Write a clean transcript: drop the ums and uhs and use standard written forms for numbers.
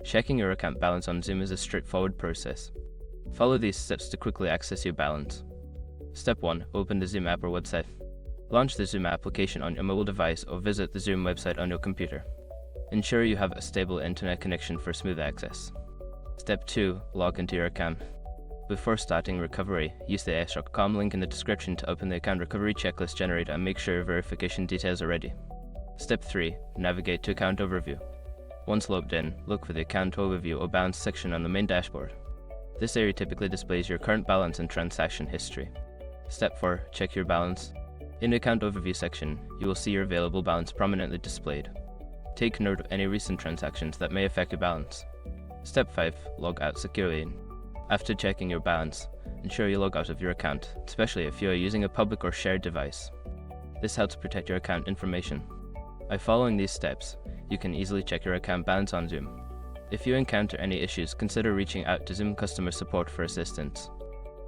Checking your account balance on Xoom is a straightforward process. Follow these steps to quickly access your balance. Step 1. Open the Xoom app or website. Launch the Xoom application on your mobile device or visit the Xoom website on your computer. Ensure you have a stable internet connection for smooth access. Step 2. Log into your account. Before starting recovery, use the Xoom link in the description to open the account recovery checklist generator and make sure your verification details are ready. Step 3. Navigate to Account Overview. Once logged in, look for the Account Overview or Balance section on the main dashboard. This area typically displays your current balance and transaction history. Step 4. Check your balance. In the Account Overview section, you will see your available balance prominently displayed. Take note of any recent transactions that may affect your balance. Step 5. Log out securely. After checking your balance, ensure you log out of your account, especially if you are using a public or shared device. This helps protect your account information. By following these steps, you can easily check your account balance on Xoom. If you encounter any issues, consider reaching out to Xoom customer support for assistance.